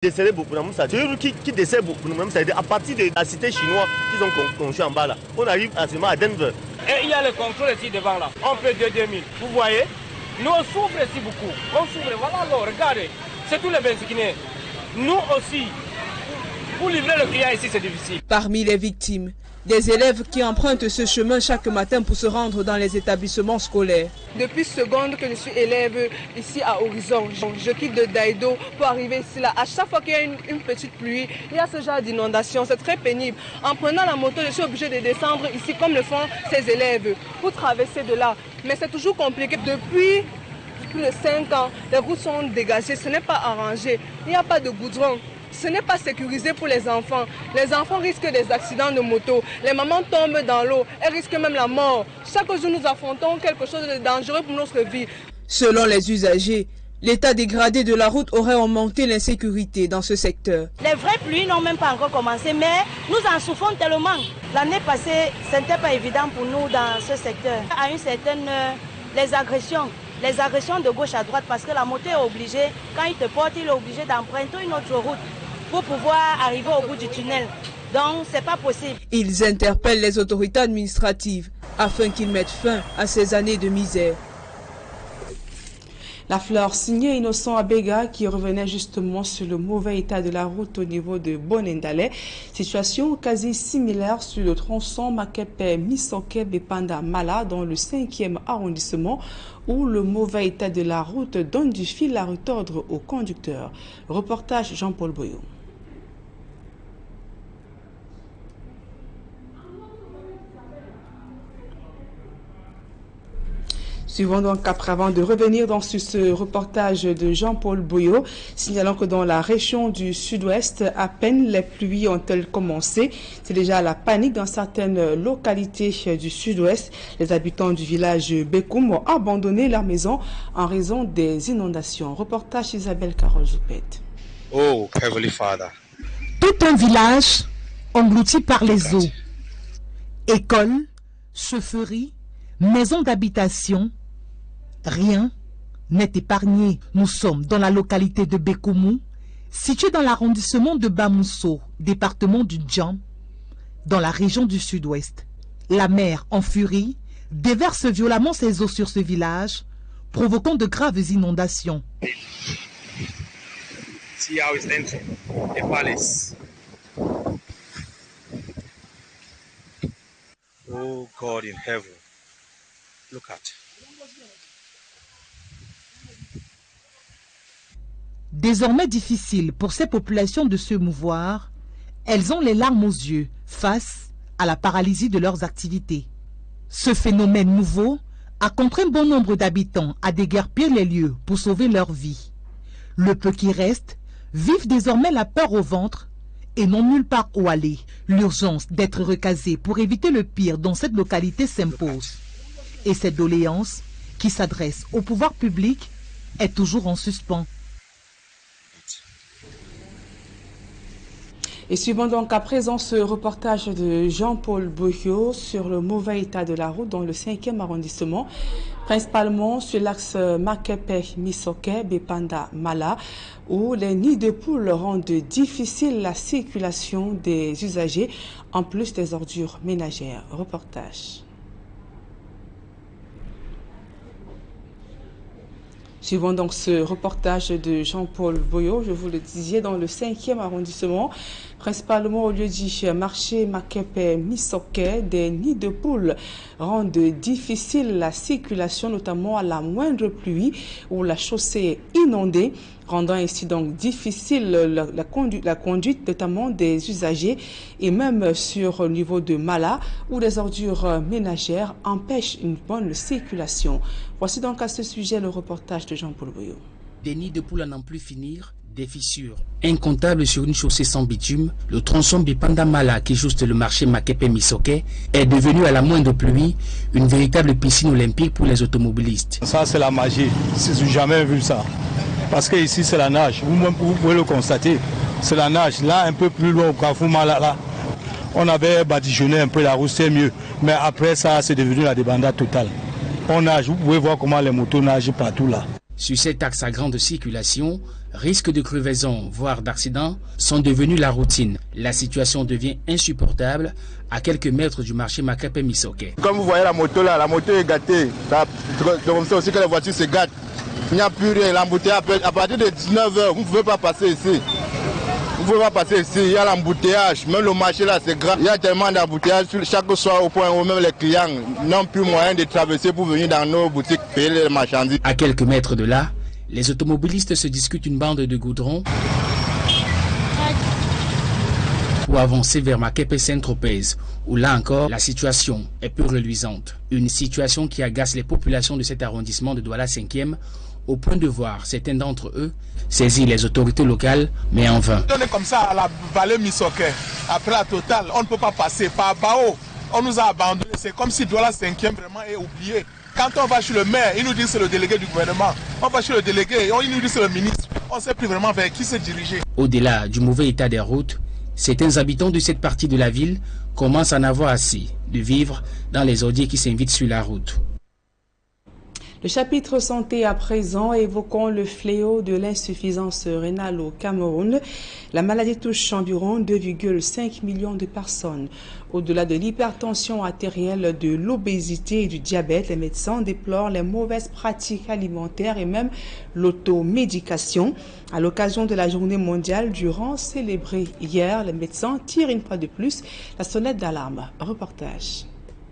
Décèlent beaucoup de ça. C'est eux qui décèlent beaucoup de même. C'est à partir de la cité chinoise qu'ils ont construit en bas là. On arrive seulement à Denver. Et il y a le contrôle ici devant là. On peut de 2000. Vous voyez? Nous on souffre ici beaucoup. On souffre. Voilà alors, regardez. C'est tous les Bensikinais. Nous aussi. Pour livrer le client ici, c'est difficile. Parmi les victimes, des élèves qui empruntent ce chemin chaque matin pour se rendre dans les établissements scolaires. Depuis seconde que je suis élève ici à Horizon, je quitte de Daïdo pour arriver ici là. À chaque fois qu'il y a une petite pluie, il y a ce genre d'inondation, c'est très pénible. En prenant la moto, je suis obligée de descendre ici comme le font ces élèves pour traverser de là. Mais c'est toujours compliqué. Depuis plus de 5 ans, les routes sont dégagées, ce n'est pas arrangé, il n'y a pas de goudron. Ce n'est pas sécurisé pour les enfants. Les enfants risquent des accidents de moto. Les mamans tombent dans l'eau. Elles risquent même la mort. Chaque jour, nous affrontons quelque chose de dangereux pour notre vie. Selon les usagers, l'état dégradé de la route aurait augmenté l'insécurité dans ce secteur. Les vraies pluies n'ont même pas encore commencé, mais nous en souffrons tellement. L'année passée, ce n'était pas évident pour nous dans ce secteur. À une certaine heure, les agressions de gauche à droite, parce que la moto est obligée, quand il te porte, il est obligé d'emprunter une autre route pour pouvoir arriver au bout du tunnel. Donc, c'est pas possible. Ils interpellent les autorités administratives afin qu'ils mettent fin à ces années de misère. La fleur signée Innocent Abega qui revenait justement sur le mauvais état de la route au niveau de Bonendale. Situation quasi similaire sur le tronçon Makepe-Misoke-Bepanda-Mala dans le 5e arrondissement où le mauvais état de la route donne du fil à retordre aux conducteurs. Reportage Jean-Paul Boyot. Suivons donc après avant de revenir dans ce reportage de Jean-Paul Boyot, signalant que dans la région du sud-ouest, à peine les pluies ont-elles commencé. C'est déjà la panique dans certaines localités du sud-ouest. Les habitants du village Bekoum ont abandonné leur maison en raison des inondations. Reportage Isabelle Carole Zoupet. Oh, Heavenly Father. Tout un village englouti par les eaux. Écoles, chaufferies, maisons d'habitation. Rien n'est épargné. Nous sommes dans la localité de Bekoumou, située dans l'arrondissement de Bamu, département du Djam, dans la région du sud-ouest. La mer, en furie, déverse violemment ses eaux sur ce village, provoquant de graves inondations. See how it's entering the palace. Oh God in heaven, look at. Désormais difficile pour ces populations de se mouvoir, elles ont les larmes aux yeux face à la paralysie de leurs activités. Ce phénomène nouveau a contraint bon nombre d'habitants à déguerpir les lieux pour sauver leur vie. Le peu qui reste vivent désormais la peur au ventre et n'ont nulle part où aller. L'urgence d'être recasés pour éviter le pire dans cette localité s'impose. Et cette doléance, qui s'adresse au pouvoir public, est toujours en suspens. Et suivons donc à présent ce reportage de Jean-Paul Boyot sur le mauvais état de la route dans le 5e arrondissement, principalement sur l'axe Makepe-Misoke-Bepanda-Mala, où les nids de poules rendent difficile la circulation des usagers, en plus des ordures ménagères. Reportage. Suivons donc ce reportage de Jean-Paul Boyot, je vous le disais, dans le 5e arrondissement, principalement au lieu du marché Makepe-Misoke, des nids de poules rendent difficile la circulation, notamment à la moindre pluie où la chaussée est inondée, rendant ainsi donc difficile la conduite notamment des usagers et même sur le niveau de Mala où les ordures ménagères empêchent une bonne circulation. Voici donc à ce sujet le reportage de Jean-Paul Boyot. Des nids de poules à n'en plus finir, des fissures incomptables sur une chaussée sans bitume, le tronçon Bepanda-Mala qui juste le marché Makepe-Misoke est devenu à la moindre pluie une véritable piscine olympique pour les automobilistes. Ça c'est la magie, je n'ai jamais vu ça. Parce que ici c'est la nage, vous pouvez le constater, c'est la nage. Là un peu plus loin au Kafoumala, là, on avait badigeonné un peu la route, c'est mieux. Mais après ça c'est devenu la débandade totale. On nage, vous pouvez voir comment les motos nagent partout là. Sur cet axe à grande circulation, risques de crevaison, voire d'accident, sont devenus la routine. La situation devient insupportable à quelques mètres du marché Makepé-Misoké. Comme vous voyez la moto là, la moto est gâtée. C'est comme ça aussi que les voitures se gâtent. Il n'y a plus rien. L'embouteillage, à partir de 19h, vous ne pouvez pas passer ici. Vous ne pouvez pas passer ici. Il y a l'embouteillage. Même le marché là, c'est grave. Il y a tellement d'embouteillages chaque soir au point où même les clients n'ont plus moyen de traverser pour venir dans nos boutiques payer les marchandises. À quelques mètres de là, les automobilistes se discutent une bande de goudron pour avancer vers Makepé Saint-Tropez, où là encore, la situation est peu reluisante. Une situation qui agace les populations de cet arrondissement de Duala 5e, au point de voir certains d'entre eux saisir les autorités locales, mais en vain. On est comme ça à la vallée Misoké, après la totale, on ne peut pas passer par Bao. On nous a abandonnés, c'est comme si Duala 5e vraiment est oublié. Quand on va chez le maire, il nous dit que c'est le délégué du gouvernement. On va chez le délégué, il nous dit que c'est le ministre. On ne sait plus vraiment vers qui se diriger. Au-delà du mauvais état des routes, certains habitants de cette partie de la ville commencent à en avoir assez de vivre dans les ordiers qui s'invitent sur la route. Le chapitre santé à présent, évoquons le fléau de l'insuffisance rénale au Cameroun. La maladie touche environ 2,5 millions de personnes. Au-delà de l'hypertension artérielle, de l'obésité et du diabète, les médecins déplorent les mauvaises pratiques alimentaires et même l'automédication. À l'occasion de la journée mondiale du rang célébrée hier, les médecins tirent une fois de plus la sonnette d'alarme. Reportage.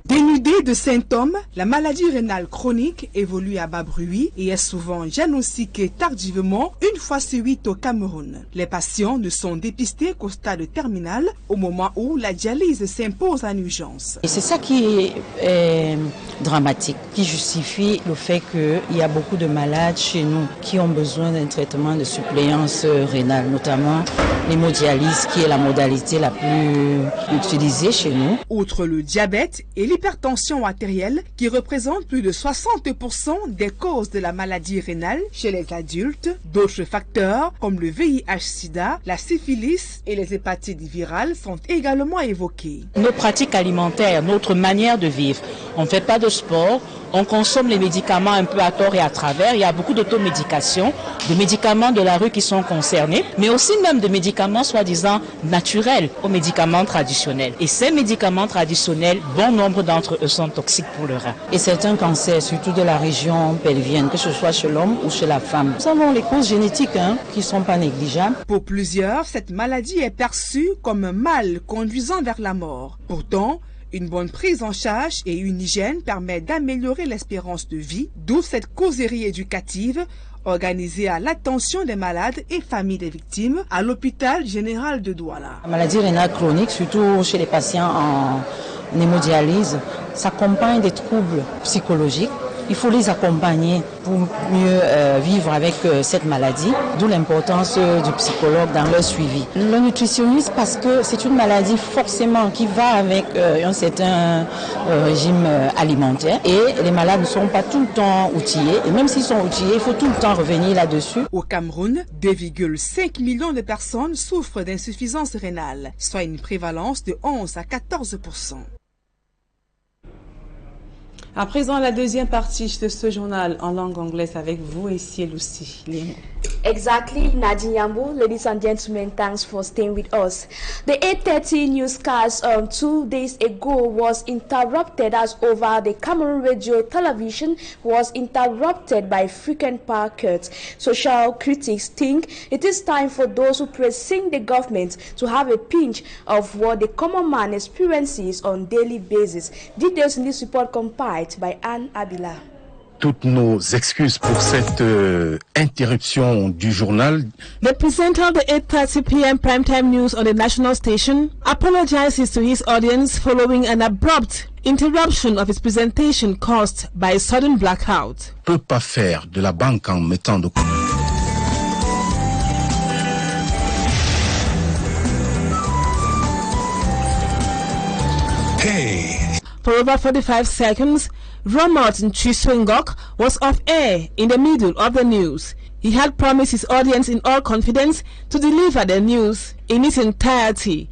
Dénudée de symptômes, la maladie rénale chronique évolue à bas bruit et est souvent diagnostiquée tardivement une fois sur 8 au Cameroun. Les patients ne sont dépistés qu'au stade terminal, au moment où la dialyse s'impose en urgence. Et c'est ça qui est dramatique, qui justifie le fait qu'il y a beaucoup de malades chez nous qui ont besoin d'un traitement de suppléance rénale, notamment l'hémodialyse qui est la modalité la plus utilisée chez nous. Outre le diabète et l'hypertension artérielle qui représente plus de 60% des causes de la maladie rénale chez les adultes, d'autres facteurs comme le VIH-Sida, la syphilis et les hépatites virales sont également évoqués. Nos pratiques alimentaires, notre manière de vivre, on ne fait pas de sport, on consomme les médicaments un peu à tort et à travers, il y a beaucoup d'automédication, de médicaments de la rue qui sont concernés, mais aussi même de médicaments soi-disant naturels aux médicaments traditionnels. Et ces médicaments traditionnels, bon nombre d'entre eux sont toxiques pour le rein. Et certains cancers, surtout de la région pelvienne, que ce soit chez l'homme ou chez la femme. Nous avons les causes génétiques qui ne sont pas négligeables. Pour plusieurs, cette maladie est perçue comme un mal conduisant vers la mort. Pourtant, une bonne prise en charge et une hygiène permettent d'améliorer l'espérance de vie, d'où cette causerie éducative organisée à l'attention des malades et familles des victimes à l'hôpital général de Duala. La maladie rénale chronique, surtout chez les patients en hémodialyse, s'accompagne des troubles psychologiques. Il faut les accompagner pour mieux vivre avec cette maladie, d'où l'importance du psychologue dans leur suivi. Le nutritionniste, parce que c'est une maladie forcément qui va avec un certain régime alimentaire et les malades ne sont pas tout le temps outillés. Et même s'ils sont outillés, il faut tout le temps revenir là-dessus. Au Cameroun, 2,5 millions de personnes souffrent d'insuffisance rénale, soit une prévalence de 11 à 14%. À présent, la deuxième partie de ce journal en langue anglaise avec vous et Lucie. Exactly, Nadine Yambo. Ladies and gentlemen, thanks for staying with us. The 8:30 newscast 2 days ago was interrupted as over the Cameroon radio television was interrupted by frequent power cuts. Social critics think it is time for those who pressing the government to have a pinch of what the common man experiences on daily basis. Details in this report compiled by Anne Abila. Toutes nos excuses pour cette interruption du journal. The presenter of the 8:30 p.m. primetime news on the national station apologizes to his audience following an abrupt interruption of his presentation caused by a sudden blackout. Peut pas faire de la banque en mettant de Hey. For over 45 seconds, Romot Chiswengok was off air in the middle of the news. He had promised his audience in all confidence to deliver the news in its entirety.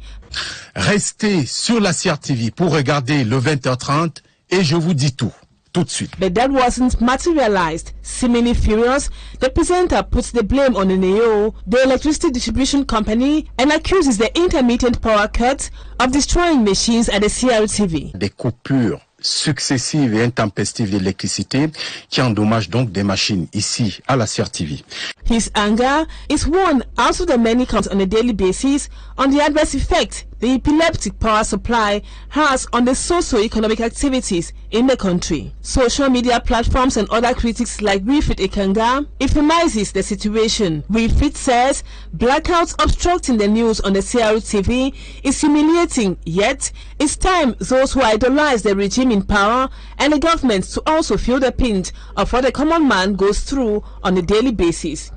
Restez sur la CRTV pour regarder le 20h30 et je vous dis tout. tout de suite. But that wasn't materialized. Seemingly furious, the presenter puts the blame on NEO, the electricity distribution company, and accuses the intermittent power cut of destroying machines at the CRTV. Des coupures successives et intempestives d'électricité qui endommagent donc des machines ici à la CRTV. His anger is one out of the many counts on a daily basis on the adverse effect the epileptic power supply has on the socio-economic activities in the country. Social media platforms and other critics like Wilfred Ekanga epitomizes the situation. Wilfred says blackouts obstructing the news on the CRTV is humiliating, yet it's time those who idolize the regime in power and the government to also feel the pinch of what the common man goes through on a daily basis.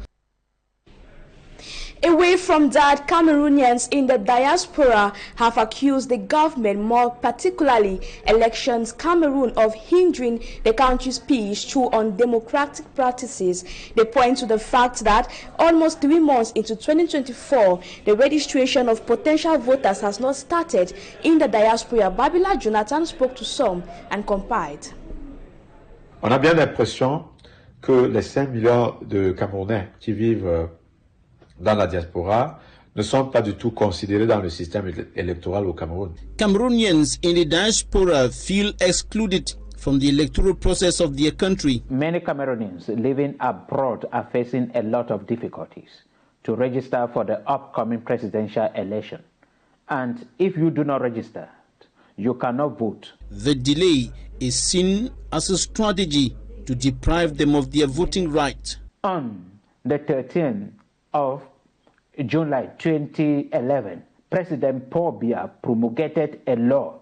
Away from that, Cameroonians in the diaspora have accused the government, more particularly Elections Cameroon, of hindering the country's peace through undemocratic practices. They point to the fact that almost 3 months into 2024, the registration of potential voters has not started in the diaspora. Babila Jonathan spoke to some and compiled. On a bien l'impression que les 5 millions de Camerounais qui vivent dans la diaspora ne sont pas du tout considérés dans le système électoral au Cameroun. Cameroonians in the diaspora feel excluded from the electoral process of their country. Many Cameroonians living abroad are facing a lot of difficulties to register for the upcoming presidential election. And if you do not register, you cannot vote. The delay is seen as a strategy to deprive them of their voting right. On the 13th of July 2011, President Paul Biya promulgated a law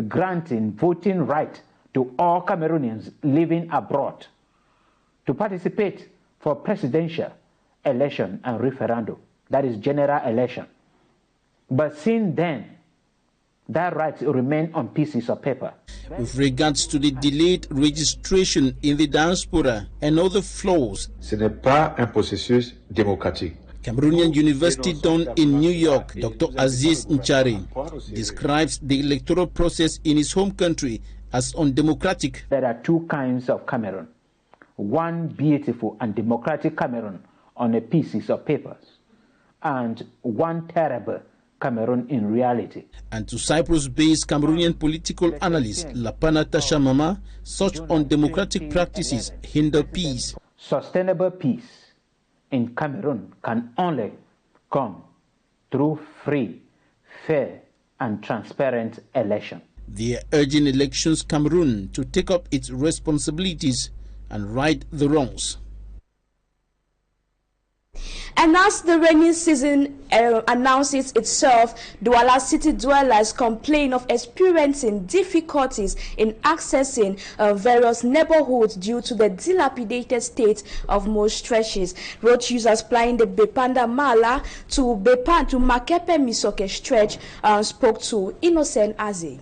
granting voting right to all Cameroonians living abroad to participate for presidential election and referendum, that is general election. But since then, that right remains on pieces of paper. With regards to the delayed registration in the diaspora and other flaws, ce n'est pas un processus démocratique. Cameroonian University Don in New York, Dr. Aziz Nchari, describes the electoral process in his home country as undemocratic. There are 2 kinds of Cameroon. One beautiful and democratic Cameroon on a pieces of papers, and one terrible Cameroon in reality. And to Cyprus-based Cameroonian political analyst Lapana Tashamama, such undemocratic practices hinder peace. Sustainable peace in Cameroon can only come through free, fair, and transparent election. They are urging Elections Cameroon to take up its responsibilities and right the wrongs. And as the rainy season announces itself, Duala city dwellers complain of experiencing difficulties in accessing various neighborhoods due to the dilapidated state of most stretches. Road users plying the Bepanda Mala to Makepe Misoke stretch spoke to Innocent Aze.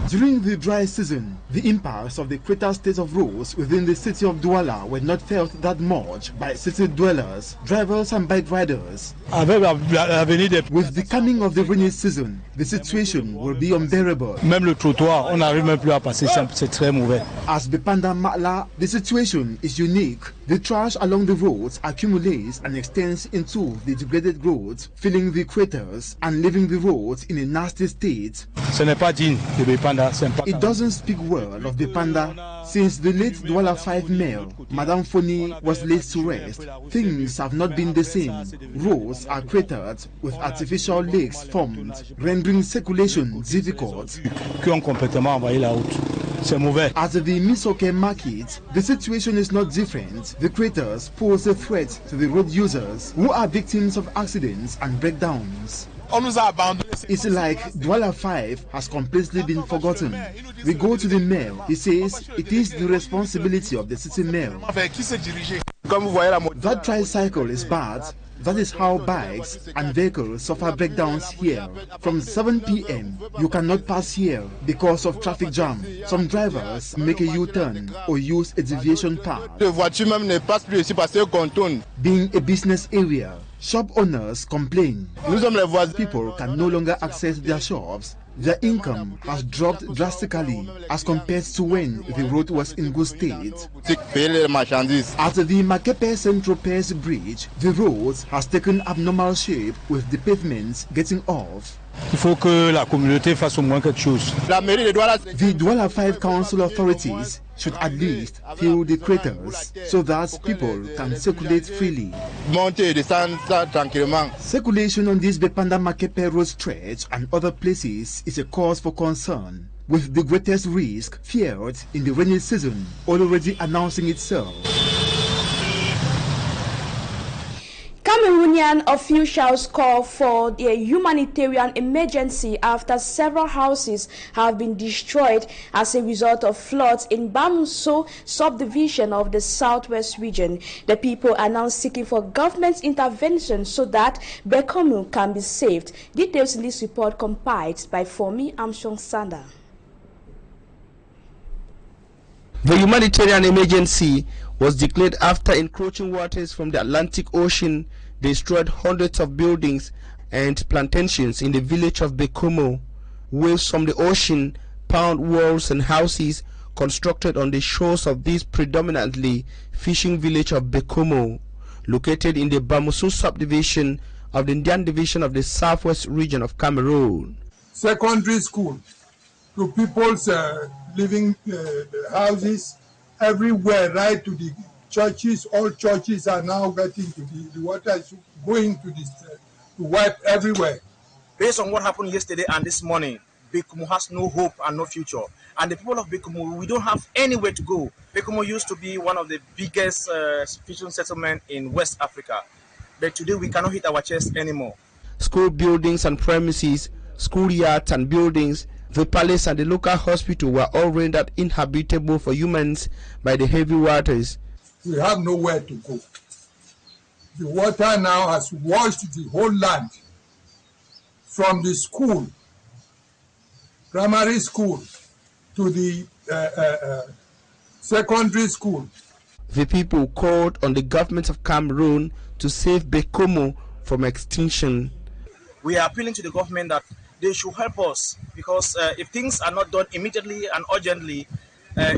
During the dry season, the impacts of the greater state of roads within the city of Duala were not felt that much by city dwellers, drivers and bike riders. With the coming of the rainy season, the situation will be unbearable. Même le trottoir, on n'arrive même plus à passer, c'est très mauvais. As Bepanda Matla, the situation is unique. The trash along the roads accumulates and extends into the degraded roads, filling the craters and leaving the roads in a nasty state. Ce n'est pas digne de Bepanda. It doesn't speak well of Bepanda. Since the late Duala 5 male, Madame Foni, was laid to rest, things have not been the same. Roads are cratered with artificial lakes formed, rendering circulation difficult. Qui ont complètement envahi la route. C'est mauvais. At the Misoke market, the situation is not different. The craters pose a threat to the road users, who are victims of accidents and breakdowns. It's like Duala 5 has completely been forgotten. We go to the mayor. He says it is the responsibility of the city mayor. That tricycle is bad. That is how bikes and vehicles suffer breakdowns here. From 7 p.m., you cannot pass here because of traffic jam. Some drivers make a U-turn or use a deviation path. Being a business area, shop owners complain. People can no longer access their shops Their income has dropped drastically as compared to when the road was in good state. At the Makepe Saint-Tropez bridge, the road has taken abnormal shape with the pavements getting off. Il faut que la communauté fasse au moins quelque chose. The Duala 5 council authorities should at least fill the craters so that people can circulate freely. Circulation on this Bepanda Makepe road stretch and other places is a cause for concern, with the greatest risk feared in the rainy season already announcing itself. Cameroonian officials call for a humanitarian emergency after several houses have been destroyed as a result of floods in Bamu subdivision of the southwest region. The people are now seeking for government intervention so that Bamu can be saved. Details in this report compiled by Fomi Armstrong Sander. The humanitarian emergency was declared after encroaching waters from the Atlantic Ocean destroyed hundreds of buildings and plantations in the village of Bamu. Waves from the ocean pound walls and houses constructed on the shores of this predominantly fishing village of Bamu, located in the Bamu subdivision of the Indian division of the southwest region of Cameroon. Secondary school to people's living houses everywhere, right to the churches. All churches are now getting to the water is going to this to wipe everywhere. Based on what happened yesterday and this morning, Bamu has no hope and no future. And the people of Bamu, we don't have anywhere to go. Bamu used to be one of the biggest fishing settlements in West Africa, but today we cannot hit our chest anymore. School buildings and premises, schoolyards and buildings, the palace and the local hospital were all rendered inhabitable for humans by the heavy waters. We have nowhere to go. The water now has washed the whole land, from the school, primary school, to the secondary school. The people called on the government of Cameroon to save Bamu from extinction. We are appealing to the government that they should help us, because if things are not done immediately and urgently,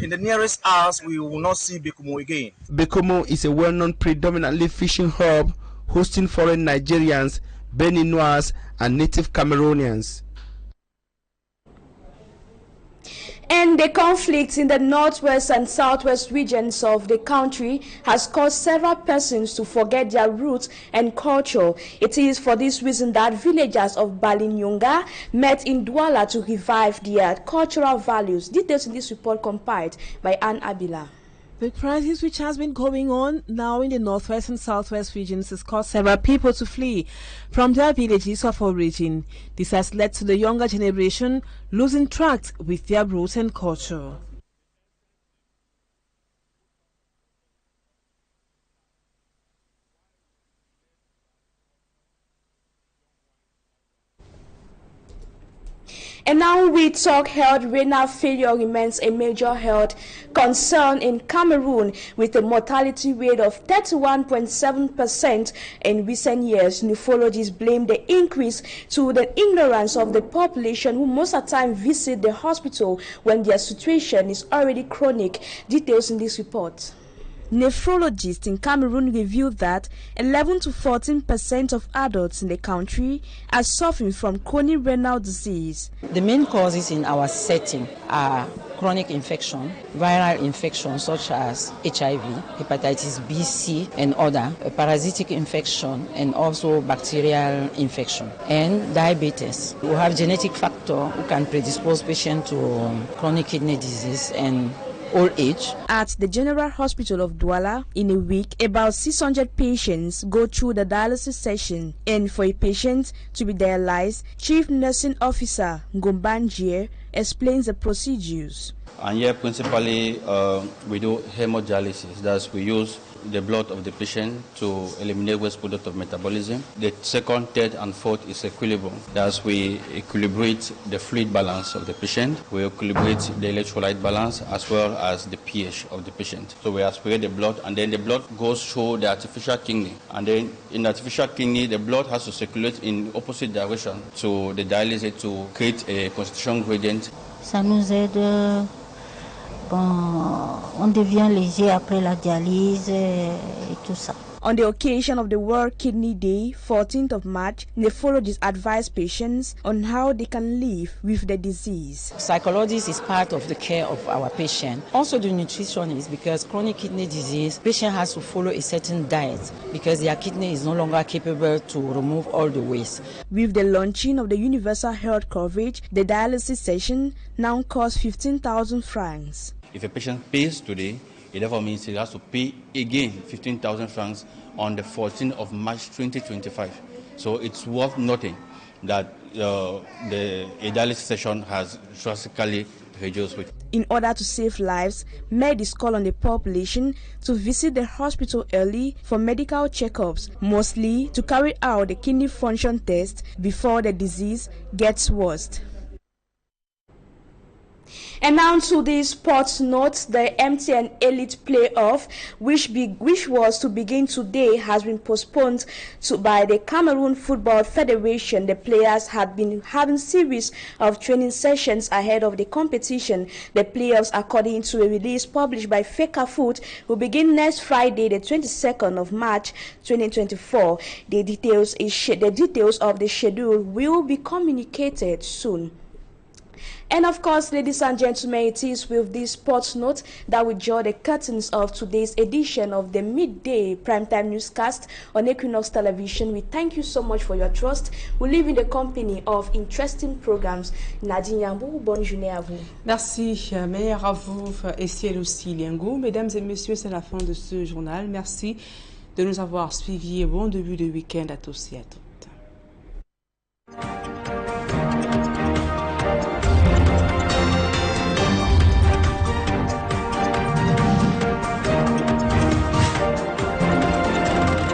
in the nearest hours we will not see Bamu again. Bamu is a well-known predominantly fishing hub, hosting foreign Nigerians, Beninois and native Cameroonians. And the conflict in the northwest and southwest regions of the country has caused several persons to forget their roots and culture. It is for this reason that villagers of Balinyonga met in Duala to revive their cultural values. Details in this report compiled by Anne Abila. The crisis which has been going on now in the northwest and southwest regions has caused several people to flee from their villages of origin. This has led to the younger generation losing track with their roots and culture. And now we talk health. Renal failure remains a major health concern in Cameroon, with a mortality rate of 31.7% in recent years. Nephrologists blame the increase to the ignorance of the population, who most of the time visit the hospital when their situation is already chronic. Details in this report. Nephrologists in Cameroon revealed that 11 to 14% of adults in the country are suffering from chronic renal disease. The main causes in our setting are chronic infection, viral infections such as HIV, hepatitis B, C, and other, parasitic infection, and also bacterial infection, and diabetes. We have genetic factor who can predispose patients to chronic kidney disease and old age. At the General Hospital of Duala, in a week, about 600 patients go through the dialysis session. And for a patient to be dialyzed, Chief Nursing Officer Ngombanjie explains the procedures. And here principally we do hemodialysis. That's we use the blood of the patient to eliminate waste product of metabolism. The second, third, and fourth is equilibrium. That's we equilibrate the fluid balance of the patient. We equilibrate the electrolyte balance as well as the pH of the patient. So we aspirate the blood, and then the blood goes through the artificial kidney. And then in the artificial kidney, the blood has to circulate in opposite direction to the dialysis to create a concentration gradient. Ça nous aide. Bon, on devient léger après la dialyse et tout ça. On the occasion of the World Kidney Day, 14th of March, nephrologists advise patients on how they can live with the disease. Psychologist is part of the care of our patient. Also the nutritionist, because chronic kidney disease, patient has to follow a certain diet because their kidney is no longer capable to remove all the waste. With the launching of the universal health coverage, the dialysis session now costs 15,000 francs. If a patient pays today, it therefore means he has to pay again 15,000 francs on the 14th of March 2025. So it's worth noting that the dialysis session has drastically reduced. In order to save lives, medics call on the population to visit the hospital early for medical checkups, mostly to carry out the kidney function test before the disease gets worse. And now to the sports notes, the MTN Elite Playoff, which was to begin today, has been postponed by the Cameroon Football Federation. The players had been having series of training sessions ahead of the competition. The playoffs, according to a release published by Fecafoot, will begin next Friday, the 22nd of March, 2024. The details of the schedule will be communicated soon. And of course, ladies and gentlemen, it is with this sports note that we draw the curtains of today's edition of the midday primetime newscast on Équinoxe Television. We thank you so much for your trust. We live in the company of interesting programs. Nadine Yambou, bonne journée à vous. Merci, meilleur à vous et ciel aussi, Liangou. Mesdames et messieurs, c'est la fin de ce journal. Merci de nous avoir suivis et bon début de week-end à tous et à toutes.